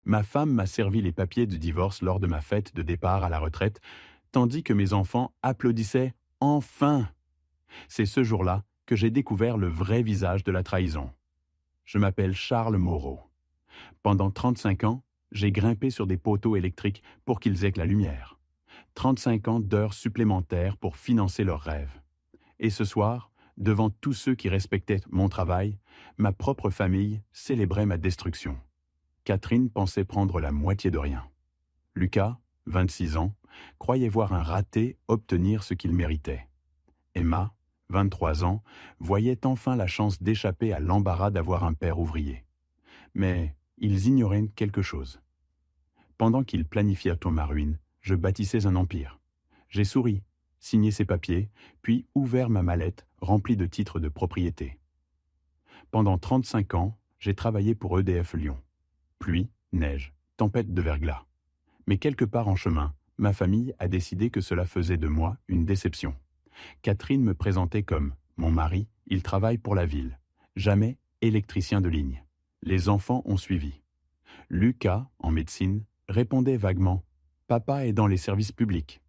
Ma femme m'a servi les papiers de divorce lors de ma fête de départ à la retraite, tandis que mes enfants applaudissaient enfin. C'est ce jour-là que j'ai découvert le vrai visage de la trahison. Je m'appelle Charles Moreau. Pendant 35 ans, j'ai grimpé sur des poteaux électriques pour qu'ils aient la lumière. 35 ans d'heures supplémentaires pour financer leurs rêves. Et ce soir, devant tous ceux qui respectaient mon travail, ma propre famille célébrait ma destruction. Catherine pensait prendre la moitié de rien. Lucas, 26 ans, croyait voir un raté obtenir ce qu'il méritait. Emma, 23 ans, voyait enfin la chance d'échapper à l'embarras d'avoir un père ouvrier. Mais ils ignoraient quelque chose. Pendant qu'ils planifiaient ma ruine, je bâtissais un empire. J'ai souri, signé ces papiers, puis ouvert ma mallette remplie de titres de propriété. Pendant 35 ans, j'ai travaillé pour EDF Lyon. Pluie, neige, tempête de verglas. Mais quelque part en chemin, ma famille a décidé que cela faisait de moi une déception. Catherine me présentait comme « Mon mari, il travaille pour la ville. Jamais électricien de ligne. » Les enfants ont suivi. Lucas, en médecine, répondait vaguement « Papa est dans les services publics. »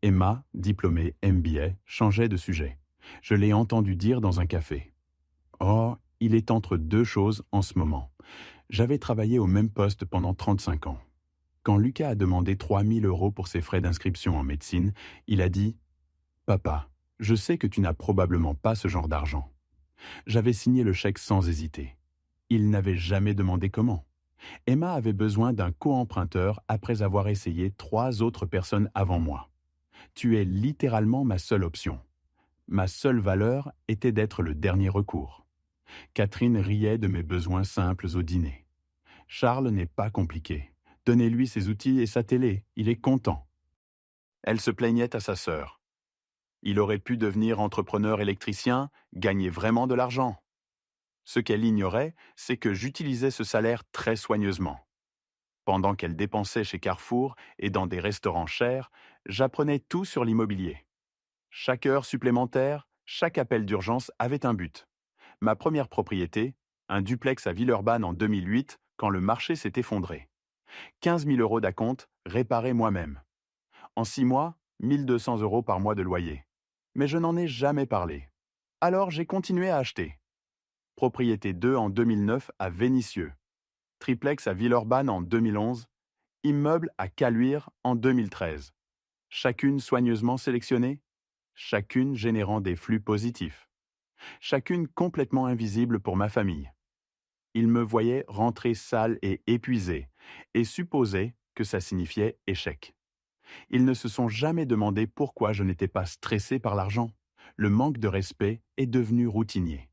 Emma, diplômée MBA, changeait de sujet. Je l'ai entendu dire dans un café. Oh, il est entre deux choses en ce moment. J'avais travaillé au même poste pendant 35 ans. Quand Lucas a demandé 3 000 € pour ses frais d'inscription en médecine, il a dit « Papa, je sais que tu n'as probablement pas ce genre d'argent. » J'avais signé le chèque sans hésiter. Il n'avait jamais demandé comment. Emma avait besoin d'un co-emprunteur après avoir essayé 3 autres personnes avant moi. Tu es littéralement ma seule option. Ma seule valeur était d'être le dernier recours. Catherine riait de mes besoins simples au dîner. Charles n'est pas compliqué. Donnez-lui ses outils et sa télé, il est content. Elle se plaignait à sa sœur. Il aurait pu devenir entrepreneur électricien, gagner vraiment de l'argent. Ce qu'elle ignorait, c'est que j'utilisais ce salaire très soigneusement. Pendant qu'elle dépensait chez Carrefour et dans des restaurants chers, j'apprenais tout sur l'immobilier. Chaque heure supplémentaire, chaque appel d'urgence avait un but. Ma première propriété, un duplex à Villeurbanne en 2008, quand le marché s'est effondré. 15 000 € d'acompte, réparé moi-même. En 6 mois, 1 200 € par mois de loyer. Mais je n'en ai jamais parlé. Alors j'ai continué à acheter. Propriété 2 en 2009 à Vénissieux. Triplex à Villeurbanne en 2011. Immeuble à Caluire en 2013. Chacune soigneusement sélectionnée, chacune générant des flux positifs. Chacune complètement invisible pour ma famille. Ils me voyaient rentrer sale et épuisé et supposaient que ça signifiait échec. Ils ne se sont jamais demandé pourquoi je n'étais pas stressé par l'argent. Le manque de respect est devenu routinier.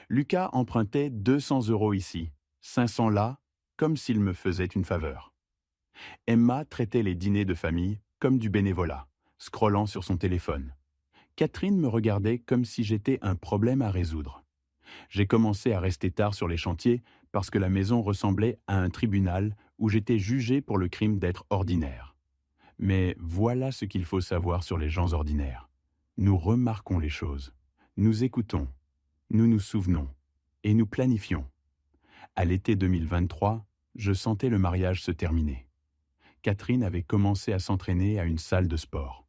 Lucas empruntait 200 € ici, 500 là, comme s'il me faisait une faveur. Emma traitait les dîners de famille comme du bénévolat, scrollant sur son téléphone. Catherine me regardait comme si j'étais un problème à résoudre. J'ai commencé à rester tard sur les chantiers parce que la maison ressemblait à un tribunal où j'étais jugé pour le crime d'être ordinaire. Mais voilà ce qu'il faut savoir sur les gens ordinaires. Nous remarquons les choses, nous écoutons, nous nous souvenons et nous planifions. À l'été 2023, je sentais le mariage se terminer. Catherine avait commencé à s'entraîner à une salle de sport.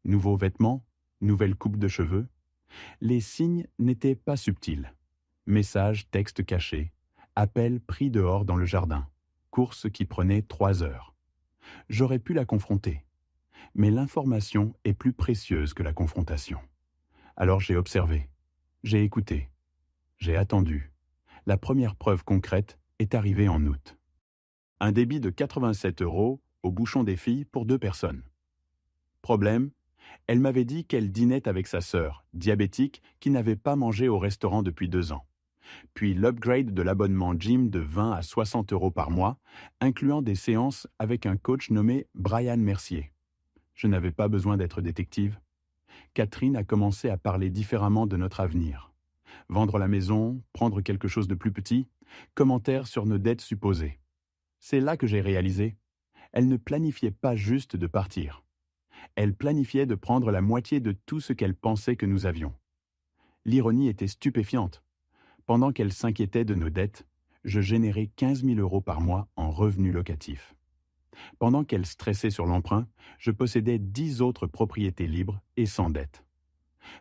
Nouveaux vêtements, nouvelle coupe de cheveux. Les signes n'étaient pas subtils. Messages, textes cachés, appels pris dehors dans le jardin, courses qui prenaient 3 heures. J'aurais pu la confronter, mais l'information est plus précieuse que la confrontation. Alors j'ai observé, j'ai écouté, j'ai attendu. La première preuve concrète est arrivée en août. Un débit de 87 € au bouchon des filles pour 2 personnes. Problème, elle m'avait dit qu'elle dînait avec sa sœur, diabétique, qui n'avait pas mangé au restaurant depuis 2 ans. Puis l'upgrade de l'abonnement gym de 20 à 60 € par mois, incluant des séances avec un coach nommé Brian Mercier. Je n'avais pas besoin d'être détective. Catherine a commencé à parler différemment de notre avenir. Vendre la maison, prendre quelque chose de plus petit, commentaires sur nos dettes supposées. C'est là que j'ai réalisé. Elle ne planifiait pas juste de partir. Elle planifiait de prendre la moitié de tout ce qu'elle pensait que nous avions. L'ironie était stupéfiante. Pendant qu'elle s'inquiétait de nos dettes, je générais 15 000 euros par mois en revenus locatifs. Pendant qu'elle stressait sur l'emprunt, je possédais 10 autres propriétés libres et sans dette.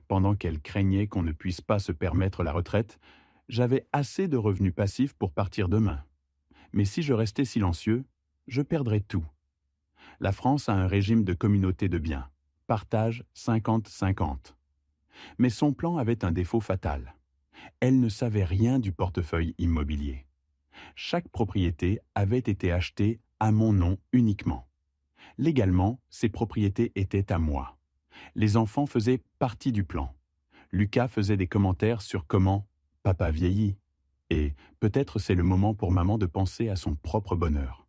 Pendant qu'elle craignait qu'on ne puisse pas se permettre la retraite, j'avais assez de revenus passifs pour partir demain. Mais si je restais silencieux, je perdrais tout. La France a un régime de communauté de biens, partage 50-50. Mais son plan avait un défaut fatal. Elle ne savait rien du portefeuille immobilier. Chaque propriété avait été achetée à mon nom uniquement. Légalement, ces propriétés étaient à moi. Les enfants faisaient partie du plan. Lucas faisait des commentaires sur comment papa vieillit. Et peut-être c'est le moment pour maman de penser à son propre bonheur.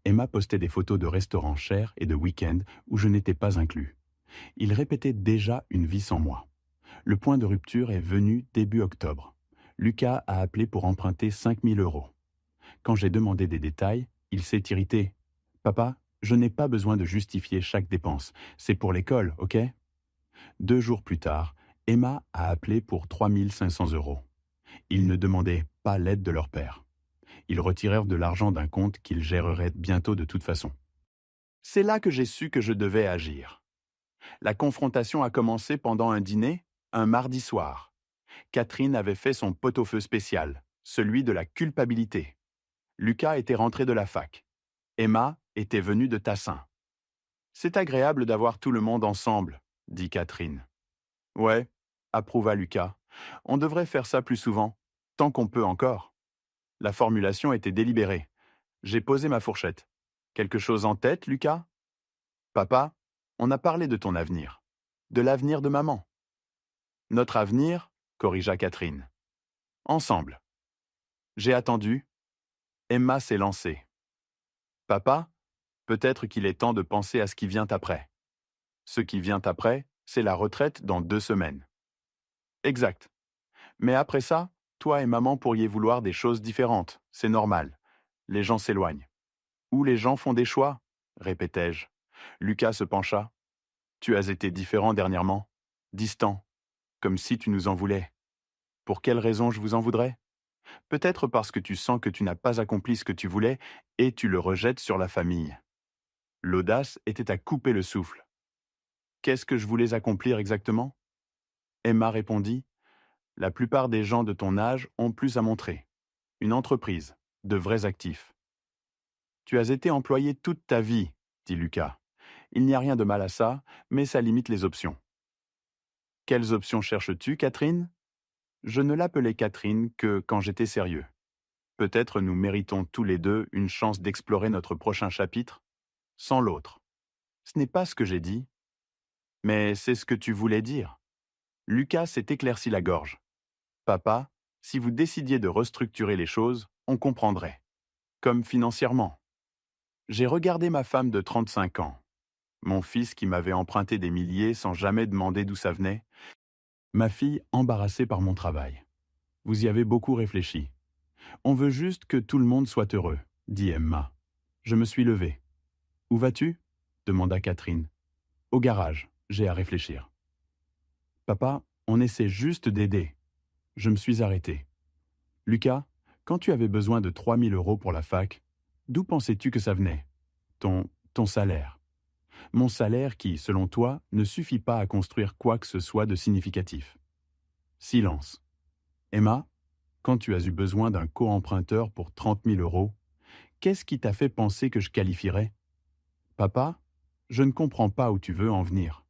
Emma postait des photos de restaurants chers et de week-ends où je n'étais pas inclus. Il répétait déjà une vie sans moi. Le point de rupture est venu début octobre. Lucas a appelé pour emprunter 5 000 euros. Quand j'ai demandé des détails, il s'est irrité. « Papa, je n'ai pas besoin de justifier chaque dépense. C'est pour l'école, ok ?» 2 jours plus tard, Emma a appelé pour 3 500 euros. Ils ne demandaient pas l'aide de leur père. Ils retirèrent de l'argent d'un compte qu'ils géreraient bientôt de toute façon. C'est là que j'ai su que je devais agir. La confrontation a commencé pendant un dîner, un mardi soir. Catherine avait fait son pot-au-feu spécial, celui de la culpabilité. Lucas était rentré de la fac. Emma était venue de Tassin. « C'est agréable d'avoir tout le monde ensemble, » dit Catherine. « Ouais, » approuva Lucas. « On devrait faire ça plus souvent, tant qu'on peut encore. » La formulation était délibérée. J'ai posé ma fourchette. « Quelque chose en tête, Lucas ?»« Papa, on a parlé de ton avenir. De l'avenir de maman. »« Notre avenir, » corrigea Catherine. « Ensemble. » J'ai attendu. Emma s'est lancée. « Papa, peut-être qu'il est temps de penser à ce qui vient après. » Ce qui vient après, c'est la retraite dans 2 semaines. Exact. Mais après ça, toi et maman pourriez vouloir des choses différentes, c'est normal. Les gens s'éloignent. Ou les gens font des choix, répétai-je. Lucas se pencha. Tu as été différent dernièrement, distant, comme si tu nous en voulais. Pour quelle raison je vous en voudrais ? Peut-être parce que tu sens que tu n'as pas accompli ce que tu voulais et tu le rejettes sur la famille. L'audace était à couper le souffle. Qu'est-ce que je voulais accomplir exactement ? Emma répondit. La plupart des gens de ton âge ont plus à montrer. Une entreprise, de vrais actifs. Tu as été employé toute ta vie, dit Lucas. Il n'y a rien de mal à ça, mais ça limite les options. Quelles options cherches-tu, Catherine ? Je ne l'appelais Catherine que quand j'étais sérieux. Peut-être nous méritons tous les deux une chance d'explorer notre prochain chapitre, sans l'autre. Ce n'est pas ce que j'ai dit, mais c'est ce que tu voulais dire. Lucas s'est éclairci la gorge. Papa, si vous décidiez de restructurer les choses, on comprendrait. Comme financièrement. J'ai regardé ma femme de 35 ans, mon fils qui m'avait emprunté des milliers sans jamais demander d'où ça venait, ma fille embarrassée par mon travail. Vous y avez beaucoup réfléchi. On veut juste que tout le monde soit heureux, dit Emma. Je me suis levé. Où vas-tu ? Demanda Catherine. Au garage, j'ai à réfléchir. Papa, on essaie juste d'aider. Je me suis arrêté. Lucas, quand tu avais besoin de 3 000 euros pour la fac, d'où pensais-tu que ça venait ? Ton salaire. Mon salaire qui, selon toi, ne suffit pas à construire quoi que ce soit de significatif. Silence. Emma, quand tu as eu besoin d'un co-emprunteur pour 30 000 euros, qu'est-ce qui t'a fait penser que je qualifierais ? Papa, je ne comprends pas où tu veux en venir.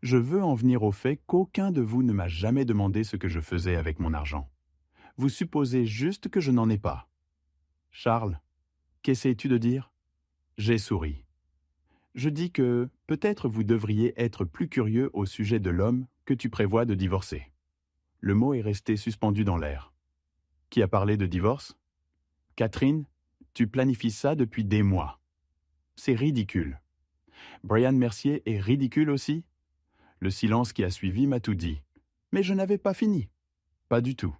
Je veux en venir au fait qu'aucun de vous ne m'a jamais demandé ce que je faisais avec mon argent. Vous supposez juste que je n'en ai pas. Charles, qu'essayes-tu de dire ? J'ai souri. Je dis que peut-être vous devriez être plus curieux au sujet de l'homme que tu prévois de divorcer. Le mot est resté suspendu dans l'air. Qui a parlé de divorce ? Catherine, tu planifies ça depuis des mois. C'est ridicule. Brian Mercier est ridicule aussi ? Le silence qui a suivi m'a tout dit. Mais je n'avais pas fini. Pas du tout.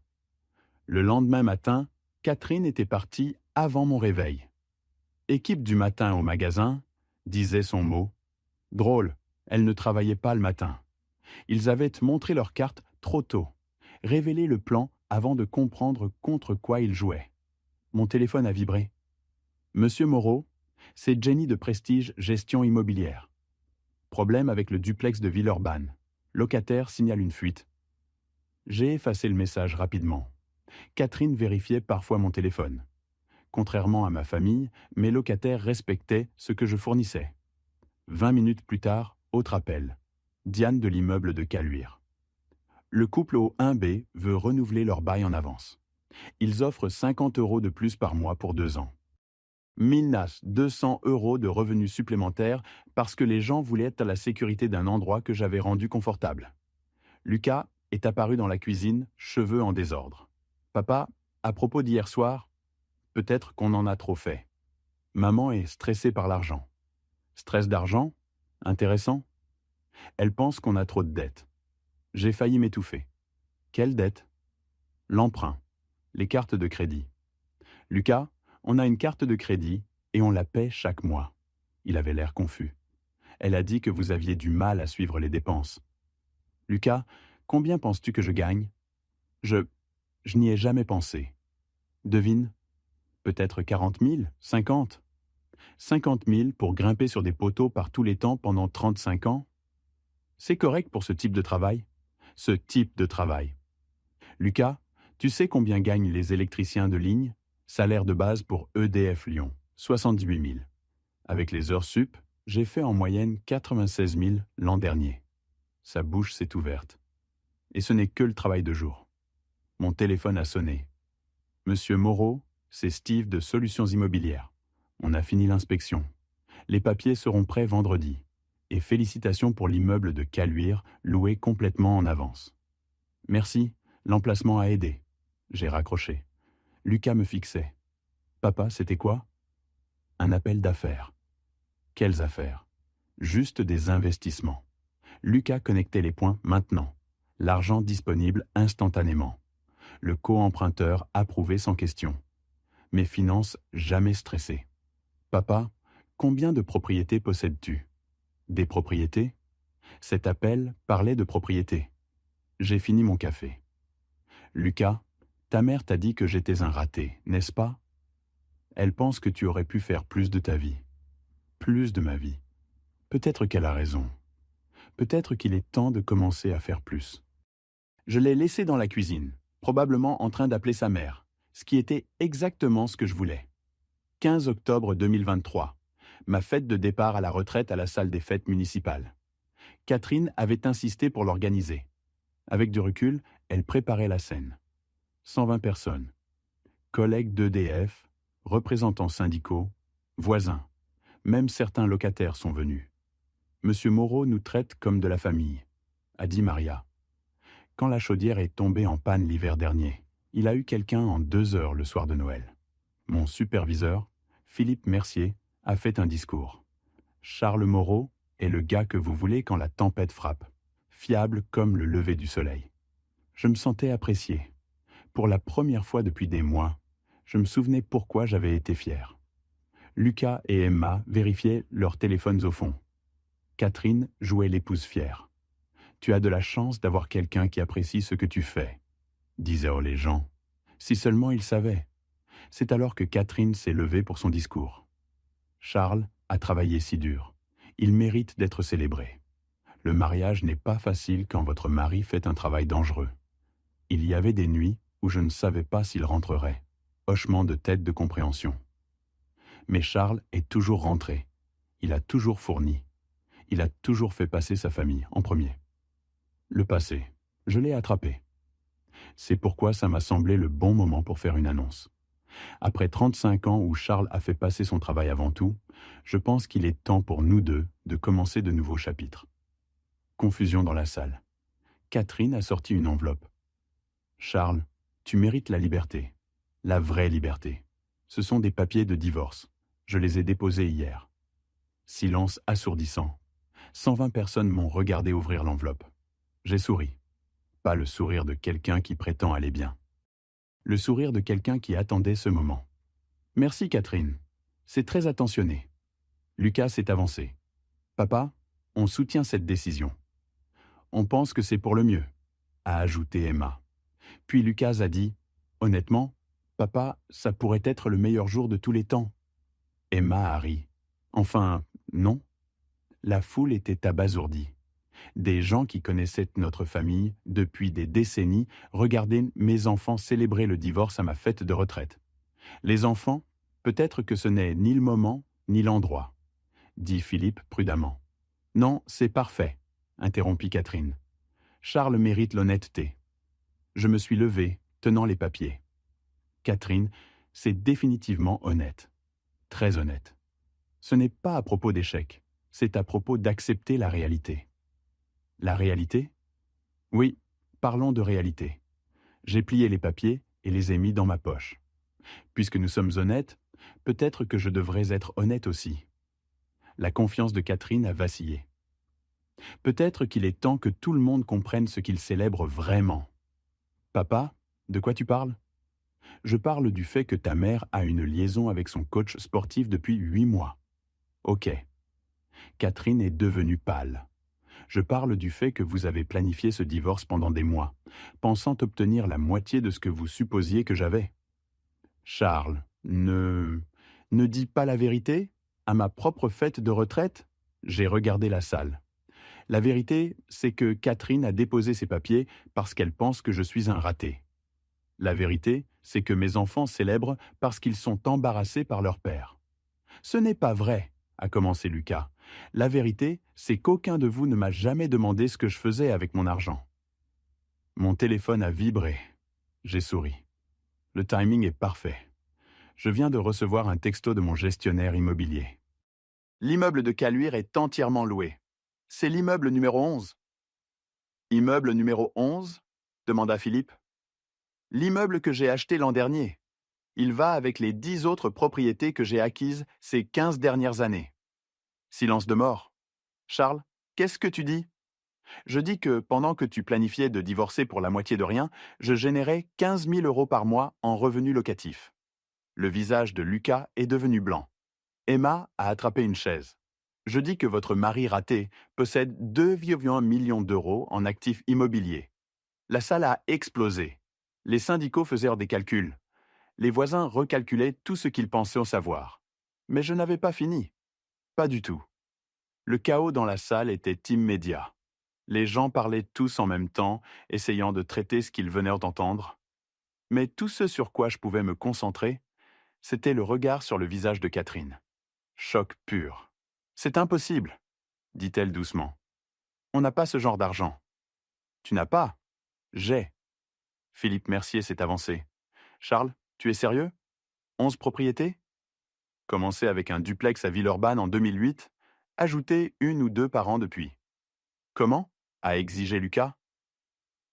Le lendemain matin, Catherine était partie avant mon réveil. Équipe du matin au magasin, disait son mot. Drôle, elle ne travaillait pas le matin. Ils avaient montré leur carte trop tôt, révélé le plan avant de comprendre contre quoi ils jouaient. Mon téléphone a vibré. Monsieur Moreau, c'est Jenny de Prestige Gestion Immobilière. Problème avec le duplex de Villeurbanne. Locataire signale une fuite. J'ai effacé le message rapidement. Catherine vérifiait parfois mon téléphone. Contrairement à ma famille, mes locataires respectaient ce que je fournissais. 20 minutes plus tard, autre appel. Diane de l'immeuble de Caluire. Le couple au 1B veut renouveler leur bail en avance. Ils offrent 50 € de plus par mois pour 2 ans. Milnas, 200 € de revenus supplémentaires parce que les gens voulaient être à la sécurité d'un endroit que j'avais rendu confortable. Lucas est apparu dans la cuisine, cheveux en désordre. Papa, à propos d'hier soir, peut-être qu'on en a trop fait. Maman est stressée par l'argent. Stress d'argent? Intéressant. Elle pense qu'on a trop de dettes. J'ai failli m'étouffer. Quelle dette? L'emprunt. Les cartes de crédit. Lucas, on a une carte de crédit et on la paie chaque mois. Il avait l'air confus. Elle a dit que vous aviez du mal à suivre les dépenses. Lucas, combien penses-tu que je gagne? Je n'y ai jamais pensé. Devine. Peut-être 40 000, 50. 50 000 pour grimper sur des poteaux par tous les temps pendant 35 ans? C'est correct pour ce type de travail? Ce type de travail. Lucas, tu sais combien gagnent les électriciens de ligne? Salaire de base pour EDF Lyon, 78 000. Avec les heures sup, j'ai fait en moyenne 96 000 l'an dernier. Sa bouche s'est ouverte. Et ce n'est que le travail de jour. Mon téléphone a sonné. Monsieur Moreau, c'est Steve de Solutions Immobilières. On a fini l'inspection. Les papiers seront prêts vendredi. Et félicitations pour l'immeuble de Caluire, loué complètement en avance. Merci, l'emplacement a aidé. J'ai raccroché. Lucas me fixait. Papa, c'était quoi? Un appel d'affaires. Quelles affaires? Juste des investissements. Lucas connectait les points maintenant. L'argent disponible instantanément. Le co-emprunteur approuvé sans question. Mes finances jamais stressées. Papa, combien de propriétés possèdes-tu? Des propriétés? Cet appel parlait de propriétés. J'ai fini mon café. Lucas, ta mère t'a dit que j'étais un raté, n'est-ce pas? Elle pense que tu aurais pu faire plus de ta vie. Plus de ma vie. Peut-être qu'elle a raison. Peut-être qu'il est temps de commencer à faire plus. Je l'ai laissé dans la cuisine, probablement en train d'appeler sa mère, ce qui était exactement ce que je voulais. 15 octobre 2023, ma fête de départ à la retraite à la salle des fêtes municipale. Catherine avait insisté pour l'organiser. Avec du recul, elle préparait la scène. 120 personnes. Collègues d'EDF, représentants syndicaux, voisins. Même certains locataires sont venus. Monsieur Moreau nous traite comme de la famille, a dit Maria. Quand la chaudière est tombée en panne l'hiver dernier, il a eu quelqu'un en 2 heures le soir de Noël. Mon superviseur, Philippe Mercier, a fait un discours. Charles Moreau est le gars que vous voulez quand la tempête frappe, fiable comme le lever du soleil. Je me sentais apprécié. Pour la première fois depuis des mois, je me souvenais pourquoi j'avais été fier. Lucas et Emma vérifiaient leurs téléphones au fond. Catherine jouait l'épouse fière. « Tu as de la chance d'avoir quelqu'un qui apprécie ce que tu fais », disaient les gens. Si seulement ils savaient. C'est alors que Catherine s'est levée pour son discours. Charles a travaillé si dur. Il mérite d'être célébré. Le mariage n'est pas facile quand votre mari fait un travail dangereux. Il y avait des nuits où je ne savais pas s'il rentrerait. Hochement de tête de compréhension. Mais Charles est toujours rentré. Il a toujours fourni. Il a toujours fait passer sa famille en premier. Le passé, je l'ai attrapé. C'est pourquoi ça m'a semblé le bon moment pour faire une annonce. Après 35 ans où Charles a fait passer son travail avant tout, je pense qu'il est temps pour nous deux de commencer de nouveaux chapitres. Confusion dans la salle. Catherine a sorti une enveloppe. Charles, tu mérites la liberté. La vraie liberté. Ce sont des papiers de divorce. Je les ai déposés hier. Silence assourdissant. 120 personnes m'ont regardé ouvrir l'enveloppe. J'ai souri. Pas le sourire de quelqu'un qui prétend aller bien. Le sourire de quelqu'un qui attendait ce moment. Merci Catherine. C'est très attentionné. Lucas s'est avancé. Papa, on soutient cette décision. On pense que c'est pour le mieux, a ajouté Emma. Puis Lucas a dit, honnêtement, Papa, ça pourrait être le meilleur jour de tous les temps. Emma a ri. Enfin, non. La foule était abasourdie. Des gens qui connaissaient notre famille depuis des décennies regardaient mes enfants célébrer le divorce à ma fête de retraite. Les enfants, peut-être que ce n'est ni le moment ni l'endroit, dit Philippe prudemment. Non, c'est parfait, interrompit Catherine. Charles mérite l'honnêteté. Je me suis levé, tenant les papiers. Catherine, c'est définitivement honnête. Très honnête. Ce n'est pas à propos d'échec, c'est à propos d'accepter la réalité. La réalité? Oui, parlons de réalité. J'ai plié les papiers et les ai mis dans ma poche. Puisque nous sommes honnêtes, peut-être que je devrais être honnête aussi. La confiance de Catherine a vacillé. Peut-être qu'il est temps que tout le monde comprenne ce qu'il célèbre vraiment. Papa, de quoi tu parles? Je parle du fait que ta mère a une liaison avec son coach sportif depuis 8 mois. Ok. Catherine est devenue pâle. Je parle du fait que vous avez planifié ce divorce pendant des mois, pensant obtenir la moitié de ce que vous supposiez que j'avais. Charles, ne dis pas la vérité? À ma propre fête de retraite? J'ai regardé la salle. La vérité, c'est que Catherine a déposé ses papiers parce qu'elle pense que je suis un raté. La vérité, c'est que mes enfants célèbrent parce qu'ils sont embarrassés par leur père. Ce n'est pas vrai, a commencé Lucas. La vérité, c'est qu'aucun de vous ne m'a jamais demandé ce que je faisais avec mon argent. Mon téléphone a vibré. J'ai souri. Le timing est parfait. Je viens de recevoir un texto de mon gestionnaire immobilier. L'immeuble de Caluire est entièrement loué. C'est l'immeuble numéro 11. Immeuble numéro 11? Demanda Philippe. L'immeuble que j'ai acheté l'an dernier. Il va avec les 10 autres propriétés que j'ai acquises ces 15 dernières années. Silence de mort. Charles, qu'est-ce que tu dis? Je dis que pendant que tu planifiais de divorcer pour la moitié de rien, je générais 15 000 € par mois en revenus locatifs. Le visage de Lucas est devenu blanc. Emma a attrapé une chaise. Je dis que votre mari raté possède 2,1 millions d'euros en actifs immobiliers. La salle a explosé. Les syndicaux faisaient des calculs. Les voisins recalculaient tout ce qu'ils pensaient en savoir. Mais je n'avais pas fini. Pas du tout. Le chaos dans la salle était immédiat. Les gens parlaient tous en même temps, essayant de traiter ce qu'ils venaient d'entendre. Mais tout ce sur quoi je pouvais me concentrer, c'était le regard sur le visage de Catherine. Choc pur. C'est impossible, dit-elle doucement. On n'a pas ce genre d'argent. Tu n'as pas? J'ai. Philippe Mercier s'est avancé. Charles, tu es sérieux? 11 propriétés? Commencé avec un duplex à Villeurbanne en 2008, ajouté 1 ou 2 par an depuis. Comment? A exigé Lucas.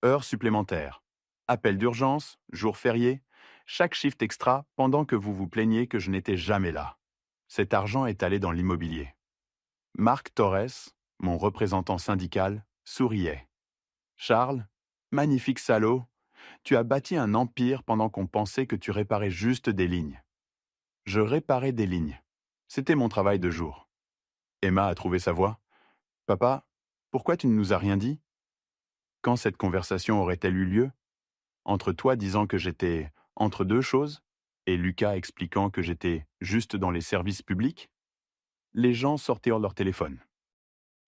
Heures supplémentaires. Appel d'urgence, jours fériés, chaque shift extra pendant que vous vous plaignez que je n'étais jamais là. Cet argent est allé dans l'immobilier. Marc Torres, mon représentant syndical, souriait. Charles, magnifique salaud, tu as bâti un empire pendant qu'on pensait que tu réparais juste des lignes. Je réparais des lignes. C'était mon travail de jour. Emma a trouvé sa voix. Papa, pourquoi tu ne nous as rien dit? Quand cette conversation aurait-elle eu lieu? Entre toi disant que j'étais entre deux choses et Lucas expliquant que j'étais juste dans les services publics? Les gens sortaient hors leur téléphone.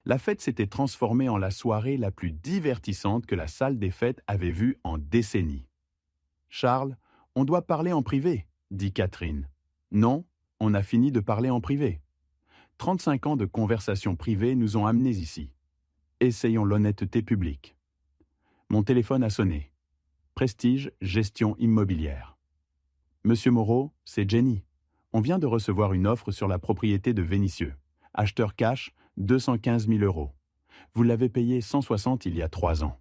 La fête s'était transformée en la soirée la plus divertissante que la salle des fêtes avait vue en décennies. Charles, on doit parler en privé, dit Catherine. Non, on a fini de parler en privé. 35 ans de conversation privée nous ont amenés ici. Essayons l'honnêteté publique. Mon téléphone a sonné. Prestige Gestion Immobilière. Monsieur Moreau, c'est Jenny. On vient de recevoir une offre sur la propriété de Vénissieux. Acheteur cash, 215 000 €. Vous l'avez payé 160 il y a 3 ans.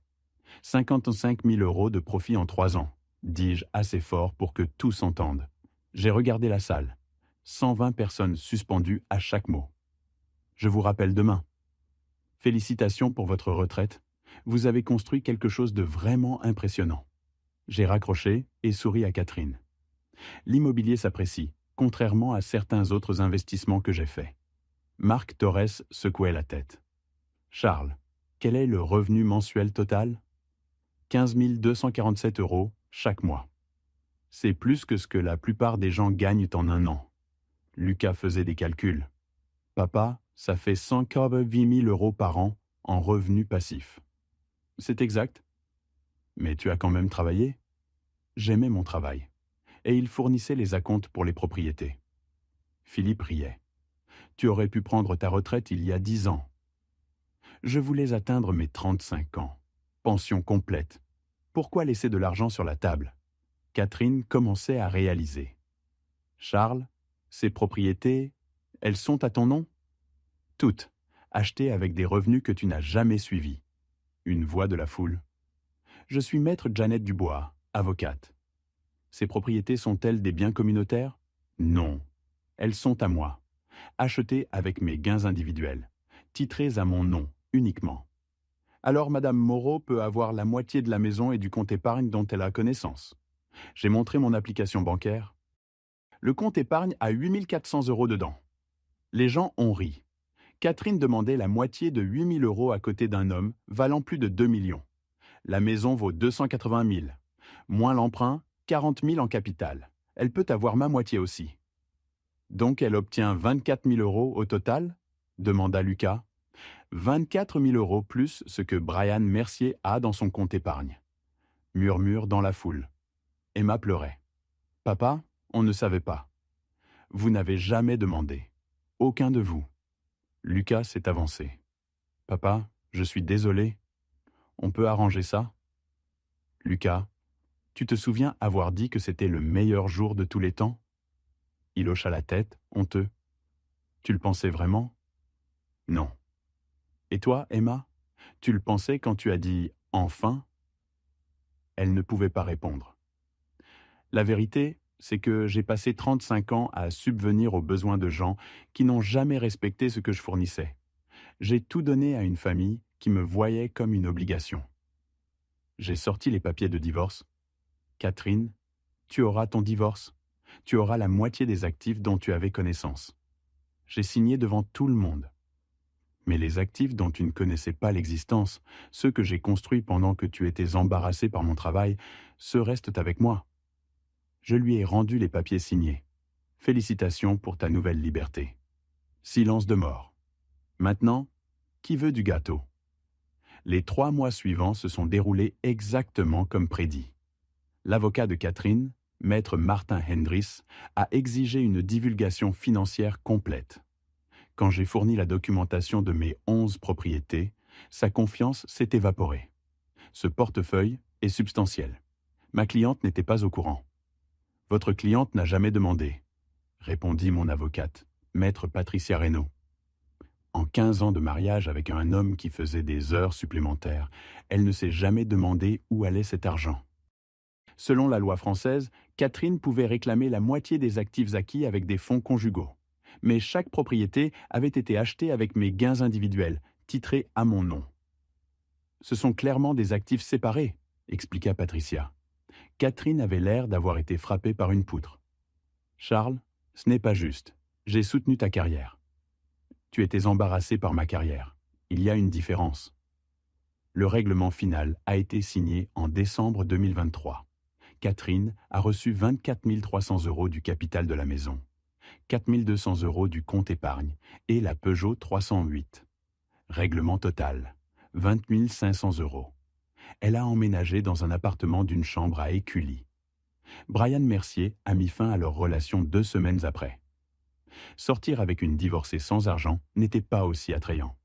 55 000 € de profit en 3 ans, dis-je assez fort pour que tout s'entende. J'ai regardé la salle. 120 personnes suspendues à chaque mot. Je vous rappelle demain. Félicitations pour votre retraite. Vous avez construit quelque chose de vraiment impressionnant. J'ai raccroché et souri à Catherine. L'immobilier s'apprécie, contrairement à certains autres investissements que j'ai faits. Marc Torres secouait la tête. Charles, quel est le revenu mensuel total? 15 247 € chaque mois. C'est plus que ce que la plupart des gens gagnent en un an. Lucas faisait des calculs. Papa, ça fait 180 000 euros par an en revenus passifs. C'est exact. Mais tu as quand même travaillé? J'aimais mon travail. Et il fournissait les acomptes pour les propriétés. Philippe riait. Tu aurais pu prendre ta retraite il y a 10 ans. Je voulais atteindre mes 35 ans. Pension complète. Pourquoi laisser de l'argent sur la table? Catherine commençait à réaliser. Charles, ces propriétés, elles sont à ton nom? Toutes, achetées avec des revenus que tu n'as jamais suivis. Une voix de la foule. Je suis maître Jeannette Dubois, avocate. Ces propriétés sont-elles des biens communautaires? Non. Elles sont à moi, achetées avec mes gains individuels, titrées à mon nom uniquement. Alors Madame Moreau peut avoir la moitié de la maison et du compte épargne dont elle a connaissance. J'ai montré mon application bancaire. Le compte épargne a 8 400 € dedans. Les gens ont ri. Catherine demandait la moitié de 8 000 € à côté d'un homme valant plus de 2 millions. La maison vaut 280 000. Moins l'emprunt, 40 000 en capital. Elle peut avoir ma moitié aussi. Donc elle obtient 24 000 € au total? Demanda Lucas. 24 000 € plus ce que Brian Mercier a dans son compte épargne. Murmure dans la foule. Emma pleurait. Papa, on ne savait pas. Vous n'avez jamais demandé. Aucun de vous. Lucas s'est avancé. Papa, je suis désolé. On peut arranger ça? Lucas, tu te souviens avoir dit que c'était le meilleur jour de tous les temps? Il hocha la tête, honteux. Tu le pensais vraiment? Non. Et toi, Emma, tu le pensais quand tu as dit « enfin » Elle ne pouvait pas répondre. La vérité, c'est que j'ai passé 35 ans à subvenir aux besoins de gens qui n'ont jamais respecté ce que je fournissais. J'ai tout donné à une famille qui me voyait comme une obligation. J'ai sorti les papiers de divorce. Catherine, tu auras ton divorce. Tu auras la moitié des actifs dont tu avais connaissance. J'ai signé devant tout le monde. Mais les actifs dont tu ne connaissais pas l'existence, ceux que j'ai construits pendant que tu étais embarrassé par mon travail, ceux restent avec moi. Je lui ai rendu les papiers signés. Félicitations pour ta nouvelle liberté. Silence de mort. Maintenant, qui veut du gâteau? Les 3 mois suivants se sont déroulés exactement comme prédit. L'avocat de Catherine, maître Martin Hendris, a exigé une divulgation financière complète. Quand j'ai fourni la documentation de mes 11 propriétés, sa confiance s'est évaporée. Ce portefeuille est substantiel. Ma cliente n'était pas au courant. Votre cliente n'a jamais demandé, répondit mon avocate, maître Patricia Reynaud. En 15 ans de mariage avec un homme qui faisait des heures supplémentaires, elle ne s'est jamais demandé où allait cet argent. Selon la loi française, Catherine pouvait réclamer la moitié des actifs acquis avec des fonds conjugaux. Mais chaque propriété avait été achetée avec mes gains individuels, titrés à mon nom. Ce sont clairement des actifs séparés, expliqua Patricia. Catherine avait l'air d'avoir été frappée par une poutre. Charles, ce n'est pas juste. J'ai soutenu ta carrière. Tu étais embarrassé par ma carrière. Il y a une différence. Le règlement final a été signé en décembre 2023. Catherine a reçu 24 300 € du capital de la maison, 4 200 € du compte épargne et la Peugeot 308. Règlement total, 20 500 €. Elle a emménagé dans un appartement d'une chambre à Écully. Brian Mercier a mis fin à leur relation 2 semaines après. Sortir avec une divorcée sans argent n'était pas aussi attrayant.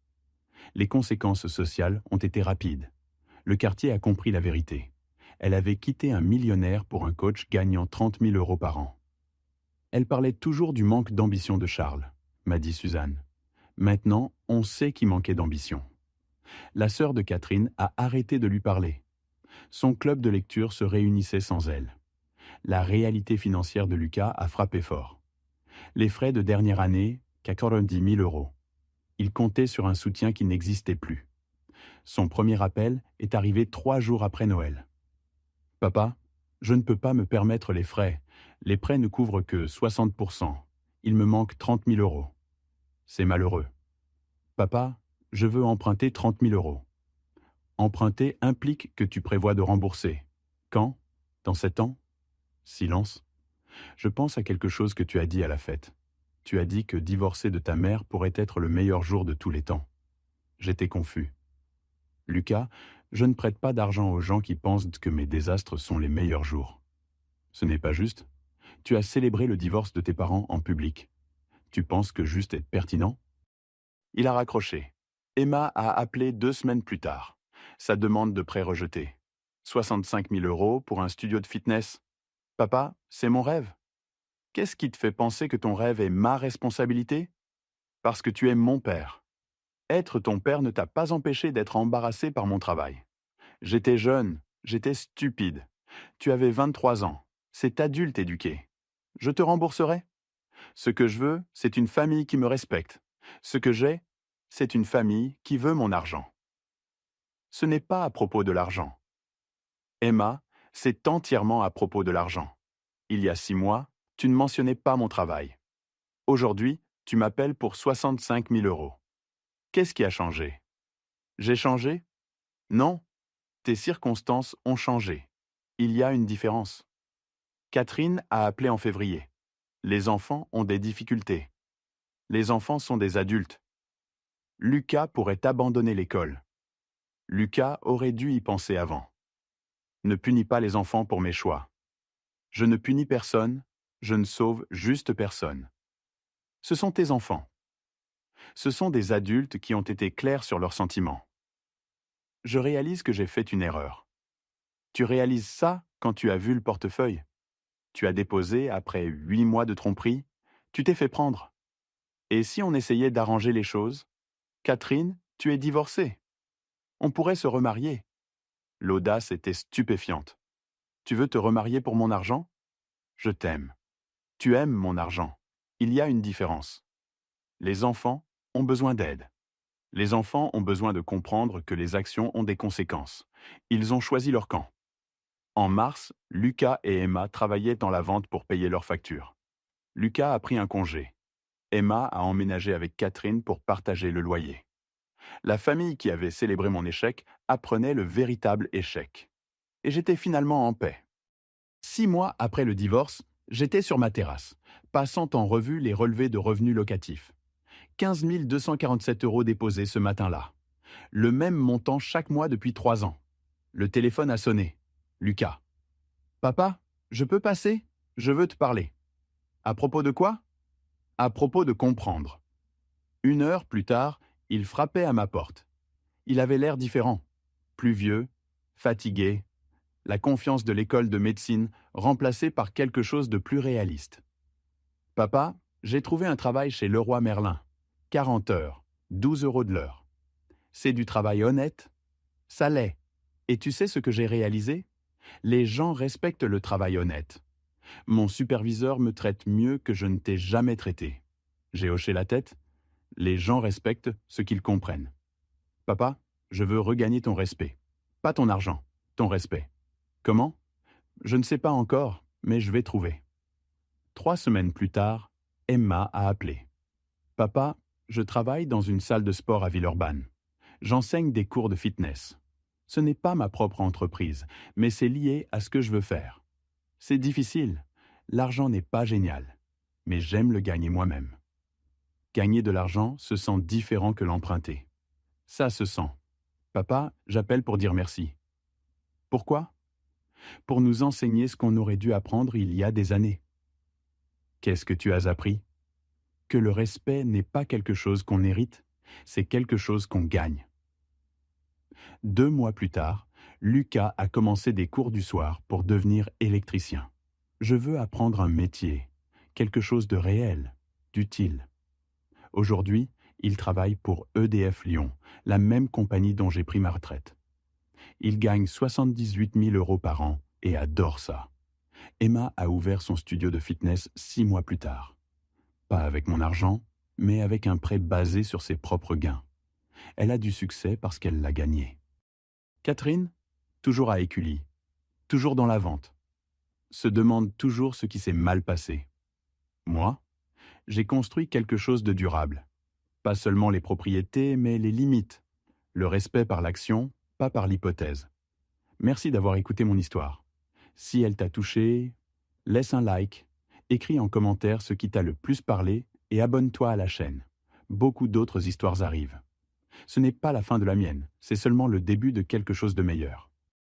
Les conséquences sociales ont été rapides. Le quartier a compris la vérité. Elle avait quitté un millionnaire pour un coach gagnant 30 000 € par an. Elle parlait toujours du manque d'ambition de Charles, m'a dit Suzanne. Maintenant, on sait qu'il manquait d'ambition. La sœur de Catherine a arrêté de lui parler. Son club de lecture se réunissait sans elle. La réalité financière de Lucas a frappé fort. Les frais de dernière année, 90 000 €. Il comptait sur un soutien qui n'existait plus. Son premier appel est arrivé 3 jours après Noël. « Papa, je ne peux pas me permettre les frais. Les prêts ne couvrent que 60%. Il me manque 30 000 €. C'est malheureux. Papa, je veux emprunter 30 000 €. Emprunter implique que tu prévois de rembourser. Quand? Dans 7 ans? Silence. Je pense à quelque chose que tu as dit à la fête. Tu as dit que divorcer de ta mère pourrait être le meilleur jour de tous les temps. J'étais confus. Lucas, je ne prête pas d'argent aux gens qui pensent que mes désastres sont les meilleurs jours. Ce n'est pas juste. Tu as célébré le divorce de tes parents en public. Tu penses que juste est pertinent? Il a raccroché. Emma a appelé 2 semaines plus tard. Sa demande de prêt rejetée. 65 000 € pour un studio de fitness. Papa, c'est mon rêve. Qu'est-ce qui te fait penser que ton rêve est ma responsabilité? Parce que tu es mon père. Être ton père ne t'a pas empêché d'être embarrassé par mon travail. J'étais jeune, j'étais stupide. Tu avais 23 ans. C'est adulte éduqué. Je te rembourserai. Ce que je veux, c'est une famille qui me respecte. Ce que j'ai, c'est une famille qui veut mon argent. Ce n'est pas à propos de l'argent. Emma, c'est entièrement à propos de l'argent. Il y a 6 mois, tu ne mentionnais pas mon travail. Aujourd'hui, tu m'appelles pour 65 000 €. Qu'est-ce qui a changé? J'ai changé? Non, tes circonstances ont changé. Il y a une différence. Catherine a appelé en février. Les enfants ont des difficultés. Les enfants sont des adultes. Lucas pourrait abandonner l'école. Lucas aurait dû y penser avant. Ne punis pas les enfants pour mes choix. Je ne punis personne, je ne sauve juste personne. Ce sont tes enfants. Ce sont des adultes qui ont été clairs sur leurs sentiments. Je réalise que j'ai fait une erreur. Tu réalises ça quand tu as vu le portefeuille. Tu as déposé après 8 mois de tromperie. Tu t'es fait prendre. Et si on essayait d'arranger les choses? Catherine, tu es divorcée. On pourrait se remarier. L'audace était stupéfiante. Tu veux te remarier pour mon argent? Je t'aime. Tu aimes mon argent. Il y a une différence. Les enfants ont besoin d'aide. Les enfants ont besoin de comprendre que les actions ont des conséquences. Ils ont choisi leur camp. En mars, Lucas et Emma travaillaient dans la vente pour payer leurs factures. Lucas a pris un congé. Emma a emménagé avec Catherine pour partager le loyer. La famille qui avait célébré mon échec apprenait le véritable échec. Et j'étais finalement en paix. 6 mois après le divorce, j'étais sur ma terrasse, passant en revue les relevés de revenus locatifs. 15 247 € déposés ce matin-là. Le même montant chaque mois depuis 3 ans. Le téléphone a sonné. Lucas. Papa, je peux passer? Je veux te parler. À propos de quoi? À propos de comprendre. 1 heure plus tard, il frappait à ma porte. Il avait l'air différent. Plus vieux, fatigué, la confiance de l'école de médecine remplacée par quelque chose de plus réaliste. Papa, j'ai trouvé un travail chez Leroy Merlin. 40 heures, 12 € de l'heure. C'est du travail honnête? Ça l'est. Et tu sais ce que j'ai réalisé? Les gens respectent le travail honnête. Mon superviseur me traite mieux que je ne t'ai jamais traité. J'ai hoché la tête. Les gens respectent ce qu'ils comprennent. Papa, je veux regagner ton respect. Pas ton argent, ton respect. Comment? Je ne sais pas encore, mais je vais trouver. 3 semaines plus tard, Emma a appelé. Papa, je travaille dans une salle de sport à Villeurbanne. J'enseigne des cours de fitness. Ce n'est pas ma propre entreprise, mais c'est lié à ce que je veux faire. C'est difficile. L'argent n'est pas génial, mais j'aime le gagner moi-même. Gagner de l'argent se sent différent que l'emprunter. Ça se sent. Papa, j'appelle pour dire merci. Pourquoi? Pour nous enseigner ce qu'on aurait dû apprendre il y a des années. Qu'est-ce que tu as appris? Que le respect n'est pas quelque chose qu'on hérite, c'est quelque chose qu'on gagne. 2 mois plus tard, Lucas a commencé des cours du soir pour devenir électricien. Je veux apprendre un métier, quelque chose de réel, d'utile. Aujourd'hui, il travaille pour EDF Lyon, la même compagnie dont j'ai pris ma retraite. Il gagne 78 000 € par an et adore ça. Emma a ouvert son studio de fitness 6 mois plus tard. Pas avec mon argent, mais avec un prêt basé sur ses propres gains. Elle a du succès parce qu'elle l'a gagné. Catherine, toujours à Écully, toujours dans la vente, se demande toujours ce qui s'est mal passé. Moi, j'ai construit quelque chose de durable. Pas seulement les propriétés, mais les limites. Le respect par l'action, pas par l'hypothèse. Merci d'avoir écouté mon histoire. Si elle t'a touché, Laisse un like, écris en commentaire ce qui t'a le plus parlé et abonne-toi à la chaîne. Beaucoup d'autres histoires arrivent. Ce n'est pas la fin de la mienne, c'est seulement le début de quelque chose de meilleur.